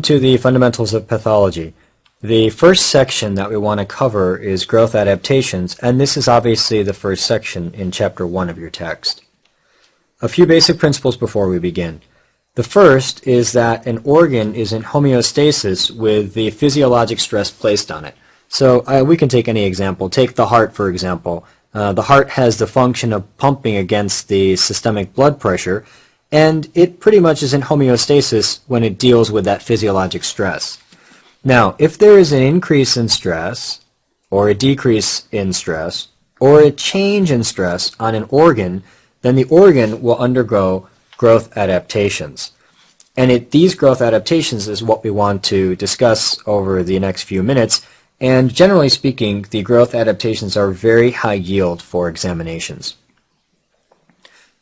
To the fundamentals of pathology. The first section that we want to cover is growth adaptations, and this is obviously the first section in chapter 1 of your text. A few basic principles before we begin. The first is that an organ is in homeostasis with the physiologic stress placed on it. So we can take any example. Take the heart, for example. The heart has the function of pumping against the systemic blood pressure, and it pretty much is in homeostasis when it deals with that physiologic stress. Now, if there is an increase in stress, or a decrease in stress, or a change in stress on an organ, then the organ will undergo growth adaptations. And these growth adaptations is what we want to discuss over the next few minutes. And generally speaking, the growth adaptations are very high yield for examinations.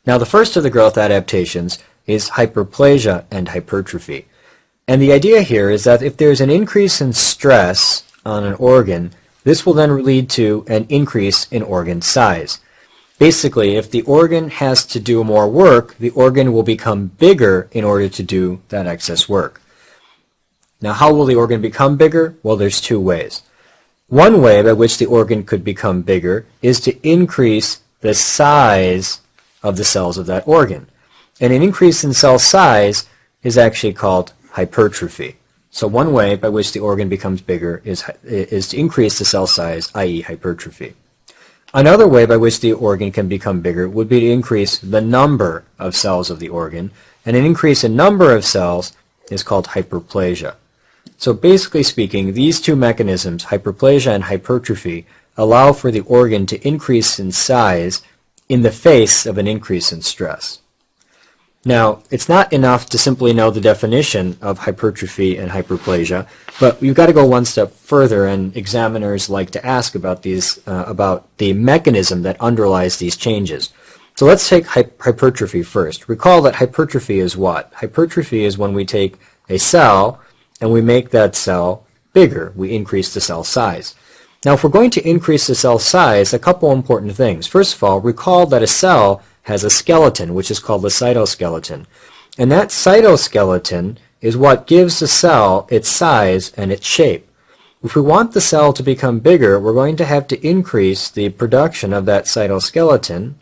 Now, the first of the growth adaptations is hyperplasia and hypertrophy. And the idea here is that if there's an increase in stress on an organ, this will then lead to an increase in organ size. Basically, if the organ has to do more work, the organ will become bigger in order to do that excess work. Now, how will the organ become bigger? Well, there's two ways. One way by which the organ could become bigger is to increase the size of the cells of that organ. And an increase in cell size is actually called hypertrophy. So one way by which the organ becomes bigger is to increase the cell size, i.e. hypertrophy. Another way by which the organ can become bigger would be to increase the number of cells of the organ, and an increase in number of cells is called hyperplasia. So basically speaking, these two mechanisms, hyperplasia and hypertrophy, allow for the organ to increase in size in the face of an increase in stress. Now, it's not enough to simply know the definition of hypertrophy and hyperplasia, but you've got to go one step further, and examiners like to ask about about the mechanism that underlies these changes. So let's take hypertrophy first. Recall that hypertrophy is what? Hypertrophy is when we take a cell and we make that cell bigger. We increase the cell size. Now, if we're going to increase the cell size, a couple important things. First of all, recall that a cell has a skeleton, which is called the cytoskeleton. And that cytoskeleton is what gives the cell its size and its shape. If we want the cell to become bigger, we're going to have to increase the production of that cytoskeleton.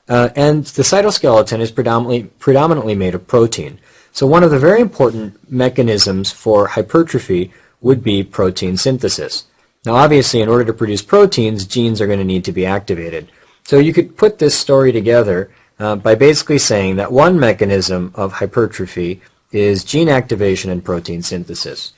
And the cytoskeleton is predominantly made of protein. So one of the very important mechanisms for hypertrophy would be protein synthesis. Now, obviously, in order to produce proteins, genes are going to need to be activated. So you could put this story together by basically saying that one mechanism of hypertrophy is gene activation and protein synthesis.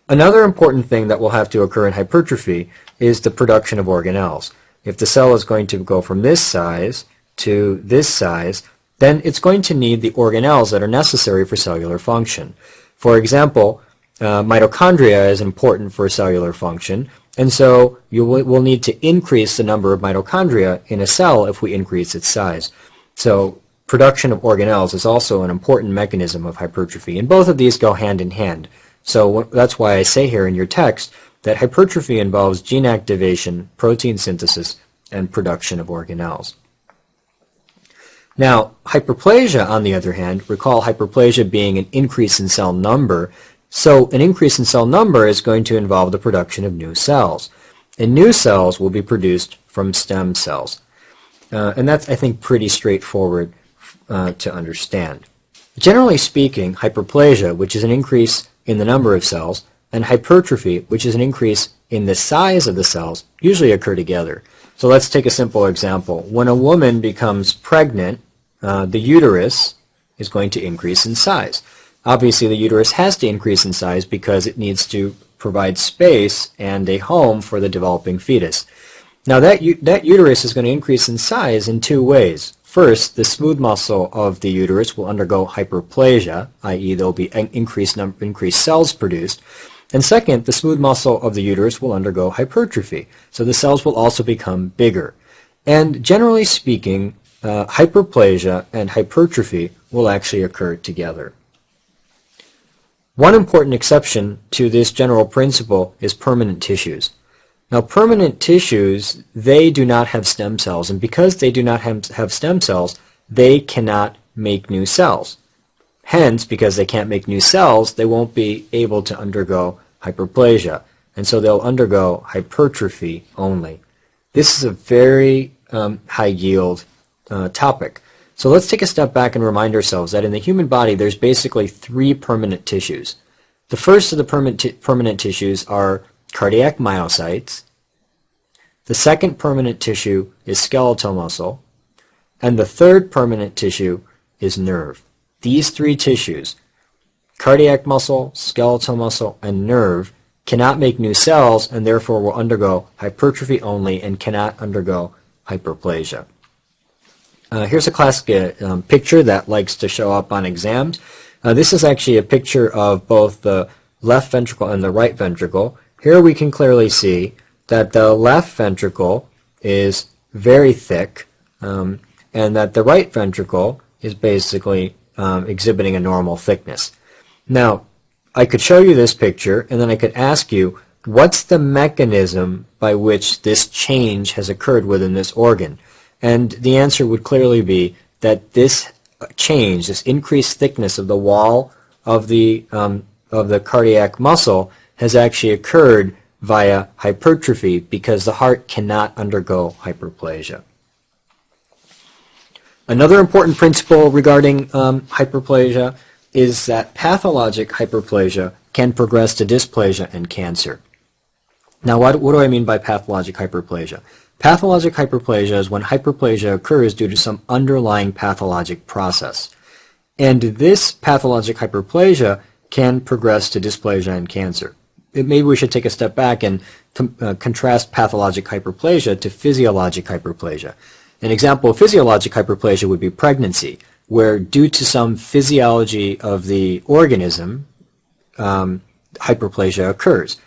Another important thing that will have to occur in hypertrophy is the production of organelles. If the cell is going to go from this size to this size, then it's going to need the organelles that are necessary for cellular function. For example, mitochondria is important for cellular function, and so you will need to increase the number of mitochondria in a cell if we increase its size. So production of organelles is also an important mechanism of hypertrophy, and both of these go hand in hand. So that's why I say here in your text that hypertrophy involves gene activation, protein synthesis, and production of organelles. Now, hyperplasia, on the other hand, recall hyperplasia being an increase in cell number. So an increase in cell number is going to involve the production of new cells. And new cells will be produced from stem cells. And that's, I think, pretty straightforward to understand. Generally speaking, hyperplasia, which is an increase in the number of cells, and hypertrophy, which is an increase in the size of the cells, usually occur together. So let's take a simple example. When a woman becomes pregnant, the uterus is going to increase in size. Obviously, the uterus has to increase in size because it needs to provide space and a home for the developing fetus. Now, that uterus is going to increase in size in two ways. First, the smooth muscle of the uterus will undergo hyperplasia, i.e. there will be increased cells produced. And second, the smooth muscle of the uterus will undergo hypertrophy, so the cells will also become bigger. And generally speaking, hyperplasia and hypertrophy will actually occur together. One important exception to this general principle is permanent tissues. Now, permanent tissues, they do not have stem cells, and because they do not have stem cells, they cannot make new cells. Hence, because they can't make new cells, they won't be able to undergo hyperplasia, and so they'll undergo hypertrophy only. This is a very high yield topic. So let's take a step back and remind ourselves that in the human body there's basically 3 permanent tissues. The first of the permanent tissues are cardiac myocytes. The second permanent tissue is skeletal muscle. And the third permanent tissue is nerve. These 3 tissues, cardiac muscle, skeletal muscle, and nerve, cannot make new cells and therefore will undergo hypertrophy only and cannot undergo hyperplasia. Here's a classic picture that likes to show up on exams. This is actually a picture of both the left ventricle and the right ventricle. Here we can clearly see that the left ventricle is very thick and that the right ventricle is basically exhibiting a normal thickness. Now, I could show you this picture and then I could ask you, what's the mechanism by which this change has occurred within this organ? And the answer would clearly be that this change, this increased thickness of the wall of the cardiac muscle has actually occurred via hypertrophy because the heart cannot undergo hyperplasia. Another important principle regarding hyperplasia is that pathologic hyperplasia can progress to dysplasia and cancer. Now, what do I mean by pathologic hyperplasia? Pathologic hyperplasia is when hyperplasia occurs due to some underlying pathologic process. And this pathologic hyperplasia can progress to dysplasia and cancer. Maybe we should take a step back and contrast pathologic hyperplasia to physiologic hyperplasia. An example of physiologic hyperplasia would be pregnancy, where due to some physiology of the organism, hyperplasia occurs.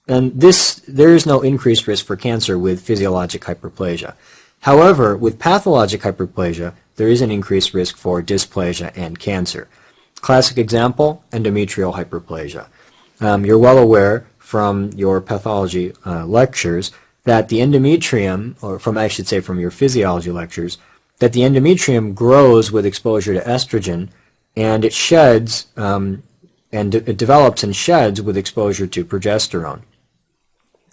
And there is no increased risk for cancer with physiologic hyperplasia. However, with pathologic hyperplasia, there is an increased risk for dysplasia and cancer. Classic example, endometrial hyperplasia. You're well aware from your pathology lectures that the endometrium, or I should say from your physiology lectures, that the endometrium grows with exposure to estrogen, and it sheds, and it develops and sheds with exposure to progesterone.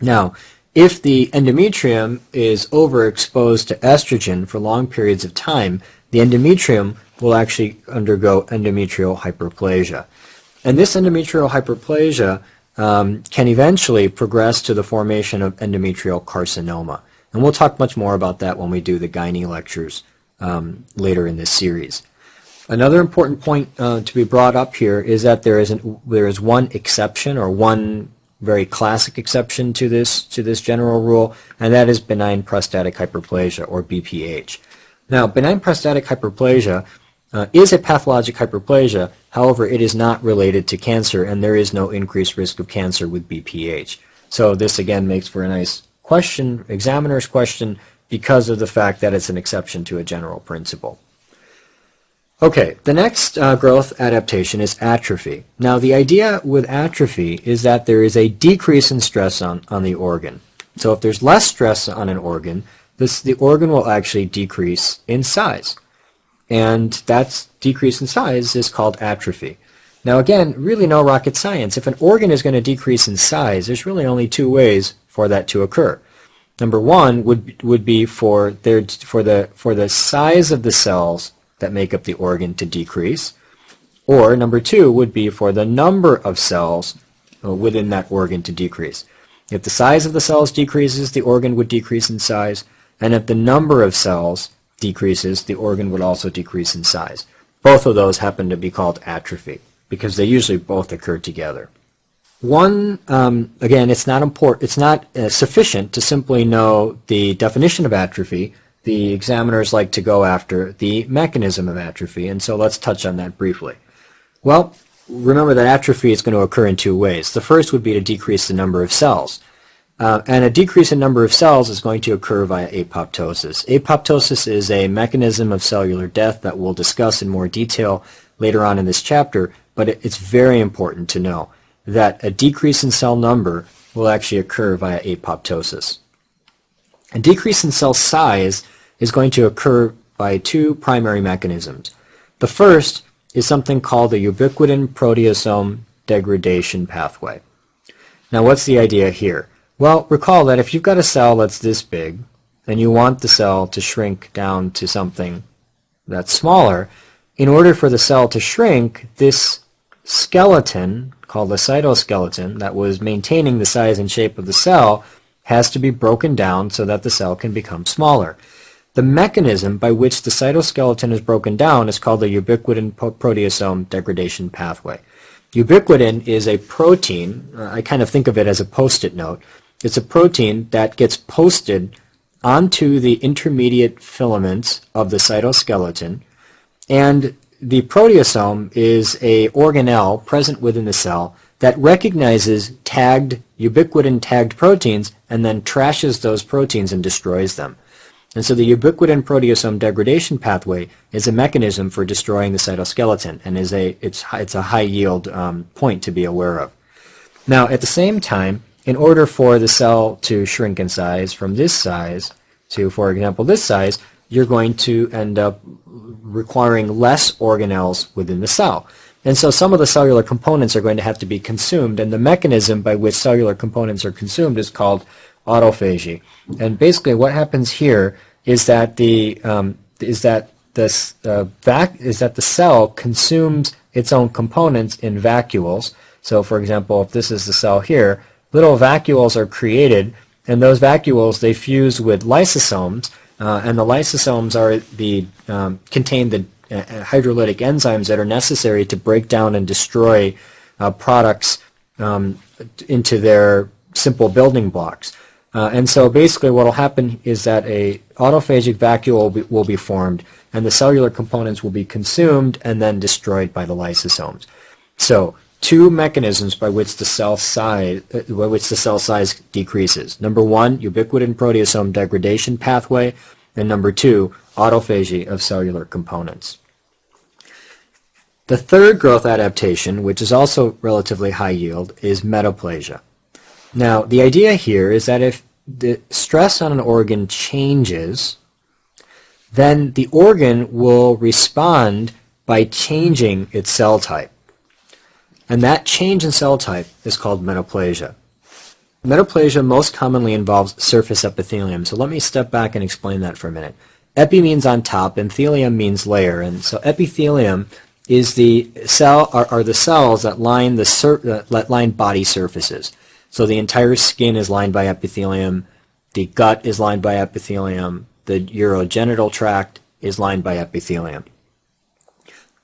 Now, if the endometrium is overexposed to estrogen for long periods of time, the endometrium will actually undergo endometrial hyperplasia. And this endometrial hyperplasia can eventually progress to the formation of endometrial carcinoma. And we'll talk much more about that when we do the gynae lectures later in this series. Another important point to be brought up here is that there is one exception, or one very classic exception to this general rule, and that is benign prostatic hyperplasia, or BPH. Now, benign prostatic hyperplasia is a pathologic hyperplasia. However, it is not related to cancer, and there is no increased risk of cancer with BPH. So this again makes for a nice question, examiner's question, because of the fact that it's an exception to a general principle. Okay, the next growth adaptation is atrophy. Now, the idea with atrophy is that there is a decrease in stress on the organ. So if there's less stress on an organ, the organ will actually decrease in size. And that decrease in size is called atrophy. Now again, really no rocket science. If an organ is going to decrease in size, there's really only 2 ways for that to occur. Number one would be for the size of the cells that make up the organ to decrease, or number 2 would be for the number of cells within that organ to decrease. If the size of the cells decreases, the organ would decrease in size, and if the number of cells decreases, the organ would also decrease in size. Both of those happen to be called atrophy because they usually both occur together. One, again, it's not sufficient to simply know the definition of atrophy. The examiners like to go after the mechanism of atrophy, and so let's touch on that briefly. Well, remember that atrophy is going to occur in 2 ways. The first would be to decrease the number of cells. And a decrease in number of cells is going to occur via apoptosis. Apoptosis is a mechanism of cellular death that we'll discuss in more detail later on in this chapter, but it's very important to know that a decrease in cell number will actually occur via apoptosis. A decrease in cell size is going to occur by 2 primary mechanisms. The first is something called the ubiquitin proteasome degradation pathway. Now, what's the idea here? Well, recall that if you've got a cell that's this big, and you want the cell to shrink down to something that's smaller, in order for the cell to shrink, this skeleton, called the cytoskeleton, that was maintaining the size and shape of the cell, has to be broken down so that the cell can become smaller. The mechanism by which the cytoskeleton is broken down is called the ubiquitin proteasome degradation pathway. Ubiquitin is a protein, I kind of think of it as a post-it note. It's a protein that gets posted onto the intermediate filaments of the cytoskeleton, and the proteasome is a organelle present within the cell that recognizes ubiquitin tagged proteins and then trashes those proteins and destroys them. And so the ubiquitin proteasome degradation pathway is a mechanism for destroying the cytoskeleton, and it's a high yield point to be aware of. Now, at the same time, in order for the cell to shrink in size from this size to, for example, this size, you're going to end up requiring less organelles within the cell. And so some of the cellular components are going to have to be consumed, and the mechanism by which cellular components are consumed is called autophagy. And basically what happens here is that the cell consumes its own components in vacuoles. So for example, if this is the cell here, little vacuoles are created, and those vacuoles, they fuse with lysosomes, and the lysosomes contain the hydrolytic enzymes that are necessary to break down and destroy products into their simple building blocks. And so basically what will happen is that a autophagic vacuole will be formed, and the cellular components will be consumed and then destroyed by the lysosomes. So two mechanisms by which the cell size decreases. Number one, ubiquitin proteasome degradation pathway, and number two, autophagy of cellular components. The third growth adaptation, which is also relatively high yield, is metaplasia. Now, the idea here is that if the stress on an organ changes, then the organ will respond by changing its cell type. And that change in cell type is called metaplasia. Metaplasia most commonly involves surface epithelium. So let me step back and explain that for a minute. Epi means on top, and thelium means layer. And so epithelium is the cells that line body surfaces. So the entire skin is lined by epithelium, the gut is lined by epithelium, the urogenital tract is lined by epithelium.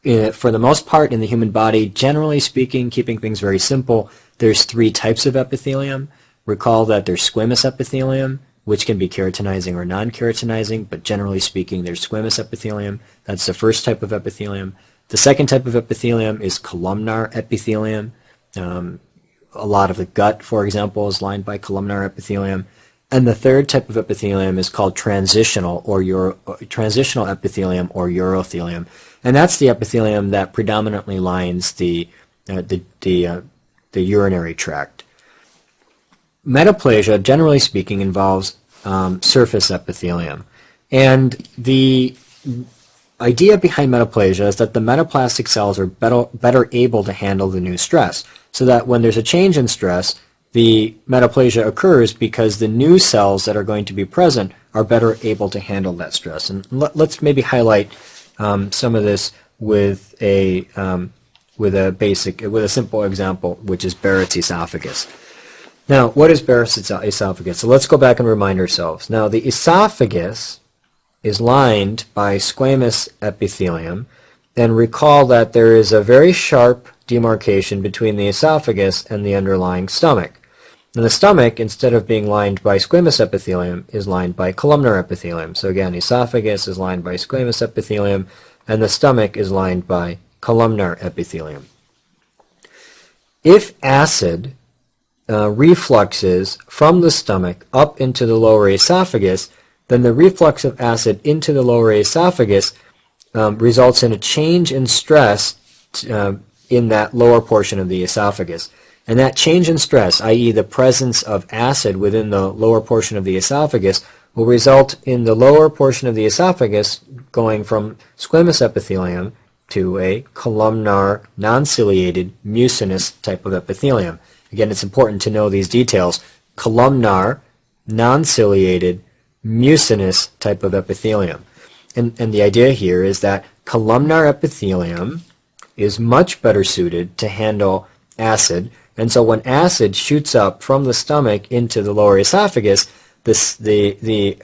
For the most part in the human body, generally speaking, keeping things very simple, there's three types of epithelium. Recall that there's squamous epithelium, which can be keratinizing or non-keratinizing, but generally speaking there's squamous epithelium. That's the first type of epithelium. The second type of epithelium is columnar epithelium. A lot of the gut, for example, is lined by columnar epithelium. And the third type of epithelium is called transitional epithelium or urothelium. And that's the epithelium that predominantly lines the urinary tract. Metaplasia, generally speaking, involves surface epithelium. And the idea behind metaplasia is that the metaplastic cells are better able to handle the new stress, so that when there's a change in stress, the metaplasia occurs because the new cells that are going to be present are better able to handle that stress. And let's maybe highlight some of this with a simple example, which is Barrett's esophagus. Now, what is Barrett's esophagus? So let's go back and remind ourselves. Now, the esophagus is lined by squamous epithelium, and recall that there is a very sharp demarcation between the esophagus and the underlying stomach. And the stomach, instead of being lined by squamous epithelium, is lined by columnar epithelium. So again, esophagus is lined by squamous epithelium, and the stomach is lined by columnar epithelium. If acid refluxes from the stomach up into the lower esophagus, then the reflux of acid into the lower esophagus results in a change in stress in that lower portion of the esophagus. And that change in stress, i.e. the presence of acid within the lower portion of the esophagus, will result in the lower portion of the esophagus going from squamous epithelium to a columnar, non-ciliated, mucinous type of epithelium. Again, it's important to know these details. Columnar, non-ciliated, mucinous type of epithelium. And the idea here is that columnar epithelium is much better suited to handle acid. And so when acid shoots up from the stomach into the lower esophagus, the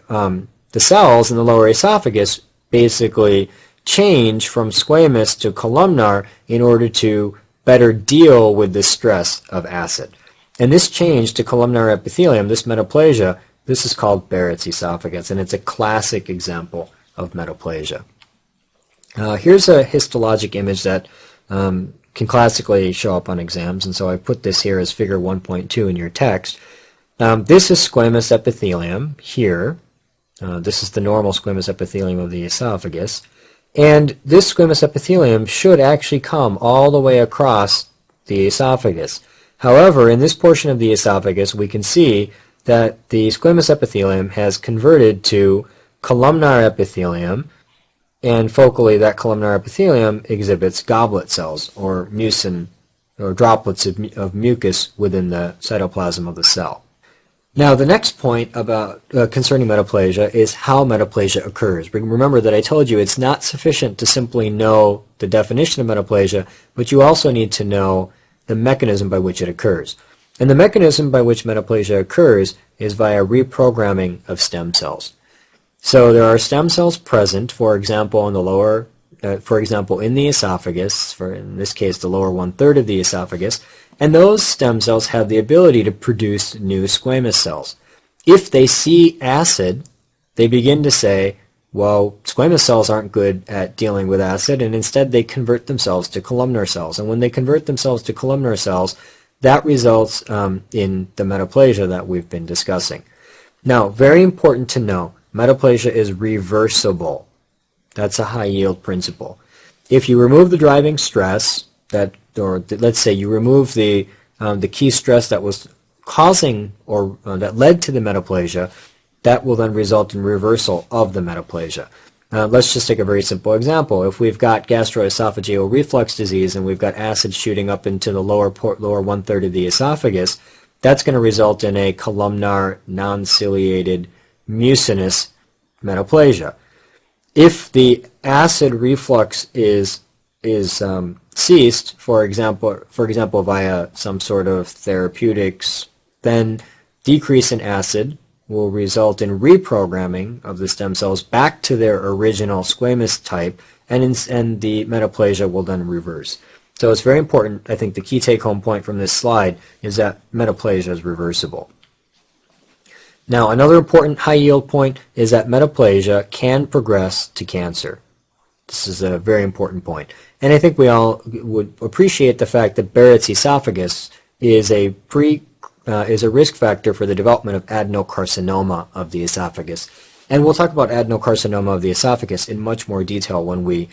cells in the lower esophagus basically change from squamous to columnar in order to better deal with the stress of acid. And this change to columnar epithelium, this metaplasia, this is called Barrett's esophagus, and it's a classic example of metaplasia. Here's a histologic image that can classically show up on exams, and so I put this here as figure 1.2 in your text. This is squamous epithelium here. This is the normal squamous epithelium of the esophagus. And this squamous epithelium should actually come all the way across the esophagus. However, in this portion of the esophagus, we can see that the squamous epithelium has converted to columnar epithelium, and focally that columnar epithelium exhibits goblet cells, or mucin, or droplets of mucus within the cytoplasm of the cell. Now, the next point about concerning metaplasia is how metaplasia occurs. Remember that I told you it's not sufficient to simply know the definition of metaplasia, but you also need to know the mechanism by which it occurs. And the mechanism by which metaplasia occurs is via reprogramming of stem cells. So there are stem cells present, for example, in the lower, in the esophagus, in this case the lower 1/3 of the esophagus, and those stem cells have the ability to produce new squamous cells. If they see acid, they begin to say, well, squamous cells aren't good at dealing with acid, and instead they convert themselves to columnar cells. And when they convert themselves to columnar cells, that results in the metaplasia that we've been discussing. Now, very important to know, metaplasia is reversible. That's a high-yield principle. If you remove the driving stress, or let's say you remove the key stress that was causing or that led to the metaplasia, that will then result in reversal of the metaplasia. Let's just take a very simple example. If we've got gastroesophageal reflux disease and we've got acid shooting up into the lower 1/3 of the esophagus, that's going to result in a columnar, non-ciliated, mucinous metaplasia. If the acid reflux is ceased, for example, via some sort of therapeutics, then decrease in acid will result in reprogramming of the stem cells back to their original squamous type, and the metaplasia will then reverse. So it's very important. I think the key take-home point from this slide is that metaplasia is reversible. Now, another important high-yield point is that metaplasia can progress to cancer. This is a very important point. And I think we all would appreciate the fact that Barrett's esophagus is a risk factor for the development of adenocarcinoma of the esophagus. And we'll talk about adenocarcinoma of the esophagus in much more detail when we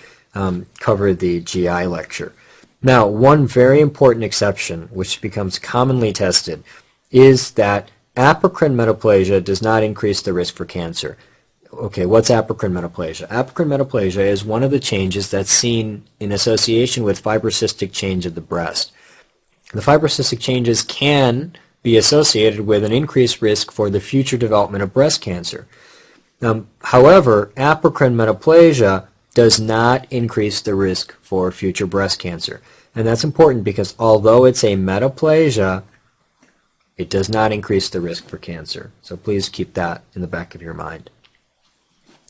cover the GI lecture. Now, one very important exception, which becomes commonly tested, is that apocrine metaplasia does not increase the risk for cancer. Okay, what's apocrine metaplasia? Apocrine metaplasia is one of the changes that's seen in association with fibrocystic change of the breast. The fibrocystic changes can be associated with an increased risk for the future development of breast cancer. However, apocrine metaplasia does not increase the risk for future breast cancer. And that's important because although it's a metaplasia, it does not increase the risk for cancer. So please keep that in the back of your mind.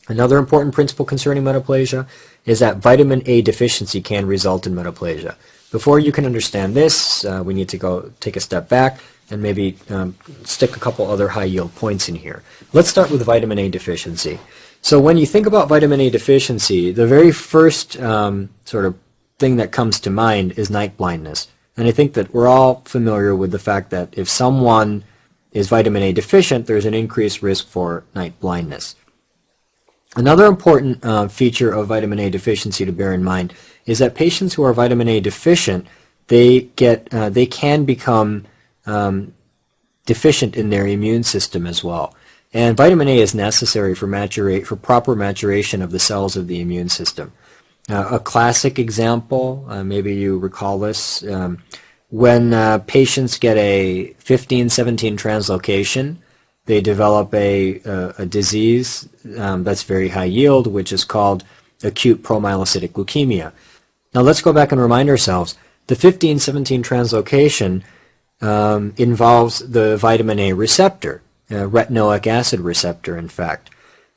Another important principle concerning metaplasia is that vitamin A deficiency can result in metaplasia. Before you can understand this, we need to go take a step back and maybe stick a couple other high-yield points in here. Let's start with vitamin A deficiency. So when you think about vitamin A deficiency, the very first sort of thing that comes to mind is night blindness. And I think that we're all familiar with the fact that if someone is vitamin A deficient, there's an increased risk for night blindness. Another important feature of vitamin A deficiency to bear in mind is that patients who are vitamin A deficient, they can become deficient in their immune system as well. And vitamin A is necessary for proper maturation of the cells of the immune system. A classic example, maybe you recall this, when patients get a 15-17 translocation, they develop a disease that's very high yield, which is called acute promyelocytic leukemia. Now let's go back and remind ourselves, the 15-17 translocation involves the vitamin A receptor, retinoic acid receptor, in fact.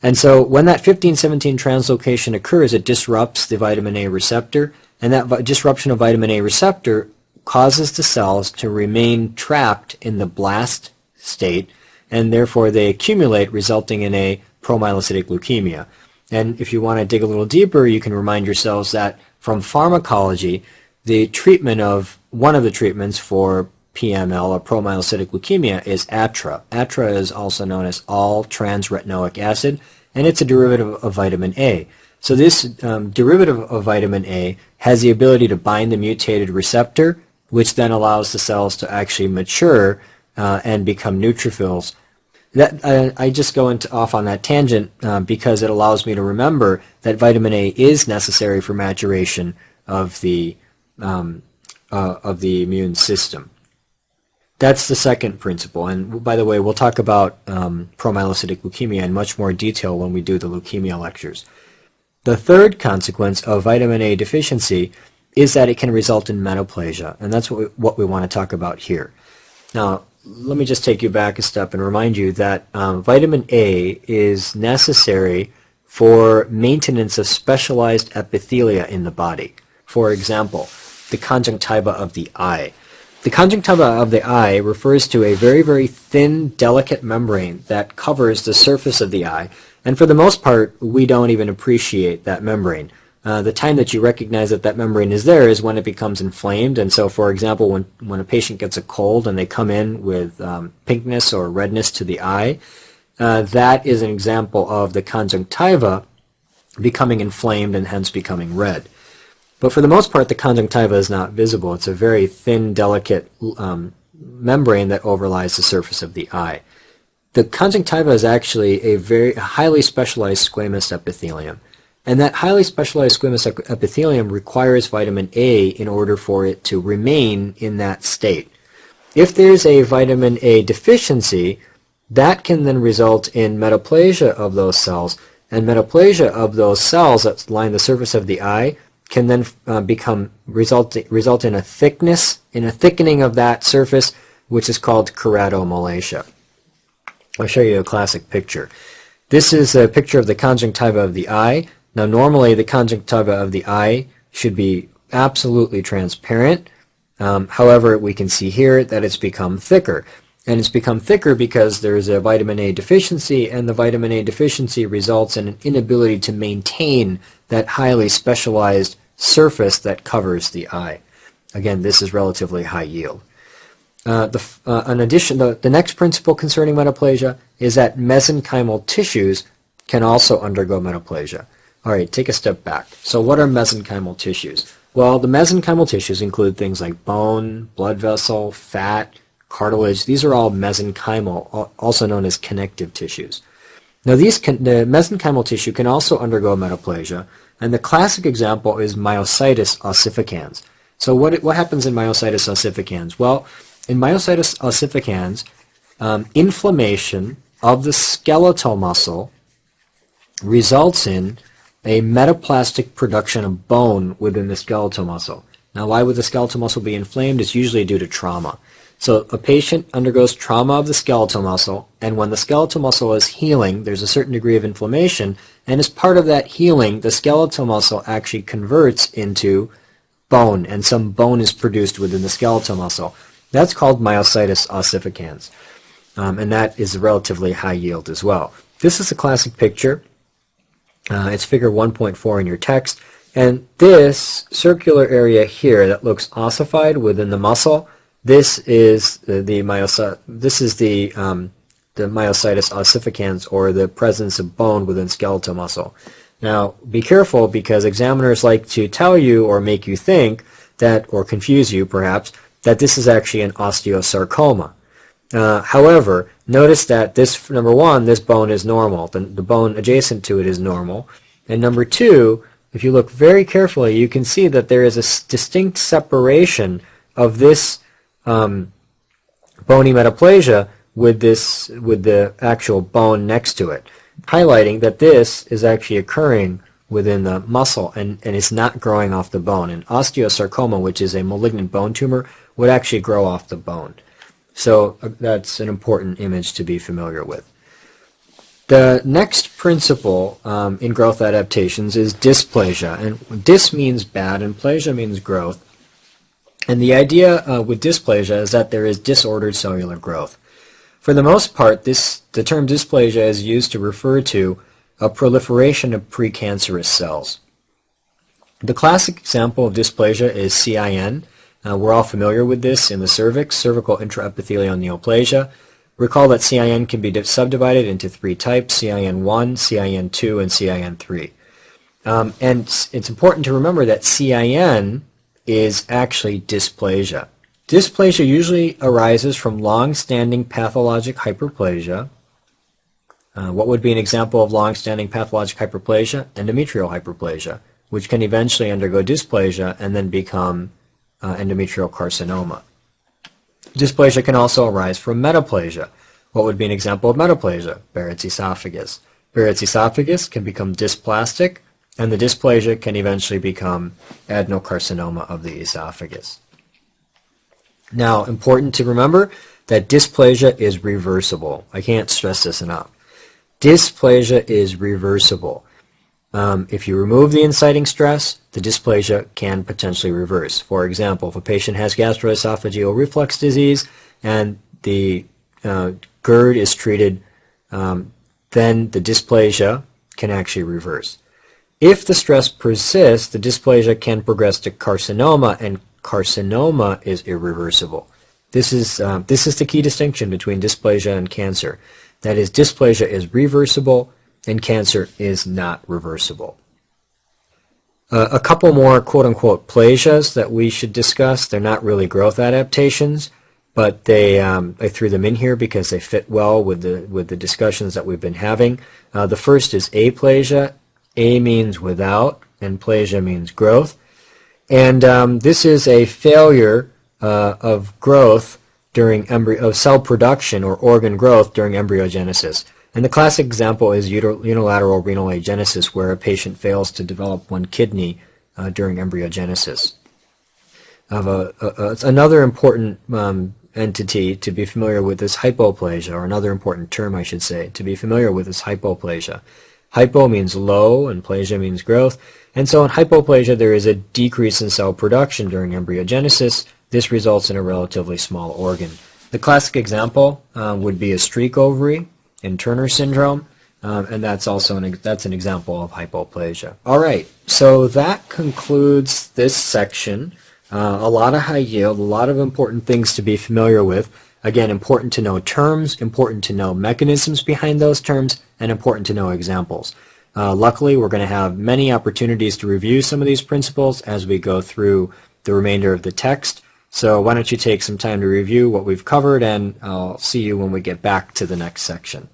And so when that 15-17 translocation occurs, it disrupts the vitamin A receptor, and that disruption of vitamin A receptor causes the cells to remain trapped in the blast state, and therefore they accumulate, resulting in a promyelocytic leukemia. And if you want to dig a little deeper, you can remind yourselves that from pharmacology, the treatment of one of the treatments for PML, or promyelocytic leukemia, is ATRA. ATRA is also known as all-trans-retinoic acid, and it's a derivative of vitamin A. So this derivative of vitamin A has the ability to bind the mutated receptor, which then allows the cells to actually mature and become neutrophils. I just go off on that tangent because it allows me to remember that vitamin A is necessary for maturation of the immune system. That's the second principle. And by the way, we'll talk about promyelocytic leukemia in much more detail when we do the leukemia lectures. The third consequence of vitamin A deficiency is that it can result in metaplasia, and that's what we want to talk about here. Now, let me just take you back a step and remind you that vitamin A is necessary for maintenance of specialized epithelia in the body. For example, the conjunctiva of the eye. The conjunctiva of the eye refers to a very, very thin, delicate membrane that covers the surface of the eye, and for the most part, we don't even appreciate that membrane. The time that you recognize that that membrane is there is when it becomes inflamed, and so, for example, when a patient gets a cold and they come in with pinkness or redness to the eye, that is an example of the conjunctiva becoming inflamed and hence becoming red. But for the most part, the conjunctiva is not visible. It's a very thin, delicate membrane that overlies the surface of the eye. The conjunctiva is actually a very highly specialized squamous epithelium. And that highly specialized squamous epithelium requires vitamin A in order for it to remain in that state. If there's a vitamin A deficiency, that can then result in metaplasia of those cells, and metaplasia of those cells that line the surface of the eye can then result in a thickening of that surface, which is called keratomalacia. I'll show you a classic picture. This is a picture of the conjunctiva of the eye. Now, normally the conjunctiva of the eye should be absolutely transparent. However, we can see here that it's become thicker. And it's become thicker because there's a vitamin A deficiency, and the vitamin A deficiency results in an inability to maintain that highly specialized surface that covers the eye. Again, this is relatively high yield. In addition, the next principle concerning metaplasia is that mesenchymal tissues can also undergo metaplasia. All right, take a step back. So what are mesenchymal tissues? Well, the mesenchymal tissues include things like bone, blood vessel, fat, cartilage. These are all mesenchymal, also known as connective tissues. Now, the mesenchymal tissue can also undergo metaplasia, and the classic example is myositis ossificans. So what happens in myositis ossificans? Well, in myositis ossificans, inflammation of the skeletal muscle results in a metaplastic production of bone within the skeletal muscle. Now, why would the skeletal muscle be inflamed? It's usually due to trauma. So a patient undergoes trauma of the skeletal muscle, and when the skeletal muscle is healing, there's a certain degree of inflammation, and as part of that healing, the skeletal muscle actually converts into bone, and some bone is produced within the skeletal muscle. That's called myositis ossificans, and that is relatively high yield as well. This is a classic picture. It's figure 1.4 in your text, and this circular area here that looks ossified within the muscle, this is the myositis ossificans, or the presence of bone within skeletal muscle. Now, be careful, because examiners like to tell you or make you think that, or confuse you perhaps, that this is actually an osteosarcoma. However, notice that number one, this bone is normal. The bone adjacent to it is normal. And number two, if you look very carefully, you can see that there is a distinct separation of this bony metaplasia with the actual bone next to it, highlighting that this is actually occurring within the muscle and is not growing off the bone. And osteosarcoma, which is a malignant bone tumor, would actually grow off the bone. So that's an important image to be familiar with. The next principle in growth adaptations is dysplasia. And dys means bad and plasia means growth. And the idea with dysplasia is that there is disordered cellular growth. For the most part, the term dysplasia is used to refer to a proliferation of precancerous cells. The classic example of dysplasia is CIN. We're all familiar with this in the cervix, cervical intraepithelial neoplasia. Recall that CIN can be subdivided into three types: CIN1, CIN2, and CIN3. And it's important to remember that CIN is actually dysplasia. Dysplasia usually arises from long-standing pathologic hyperplasia. What would be an example of long-standing pathologic hyperplasia? Endometrial hyperplasia, which can eventually undergo dysplasia and then become endometrial carcinoma. Dysplasia can also arise from metaplasia. What would be an example of metaplasia? Barrett's esophagus. Barrett's esophagus can become dysplastic, and the dysplasia can eventually become adenocarcinoma of the esophagus. Now, important to remember that dysplasia is reversible. I can't stress this enough. Dysplasia is reversible. If you remove the inciting stress, the dysplasia can potentially reverse. For example, if a patient has gastroesophageal reflux disease and the GERD is treated, then the dysplasia can actually reverse. If the stress persists, the dysplasia can progress to carcinoma, and carcinoma is irreversible. This is the key distinction between dysplasia and cancer. That is, dysplasia is reversible and cancer is not reversible. A couple more quote-unquote plasias that we should discuss. They're not really growth adaptations, but I threw them in here because they fit well with the discussions that we've been having. The first is aplasia. A means without, and plasia means growth. And this is a failure of growth of cell production or organ growth during embryogenesis. And the classic example is unilateral renal agenesis, where a patient fails to develop one kidney during embryogenesis. Another important entity to be familiar with is hypoplasia, or another important term, I should say, to be familiar with is hypoplasia. Hypo means low, and plasia means growth. And so in hypoplasia, there is a decrease in cell production during embryogenesis. This results in a relatively small organ. The classic example would be a streak ovary in Turner syndrome, and that's also an example of hypoplasia. All right, so that concludes this section. A lot of high yield, a lot of important things to be familiar with. Again, important to know terms, important to know mechanisms behind those terms, and important to know examples. Luckily, we're going to have many opportunities to review some of these principles as we go through the remainder of the text. So why don't you take some time to review what we've covered, and I'll see you when we get back to the next section.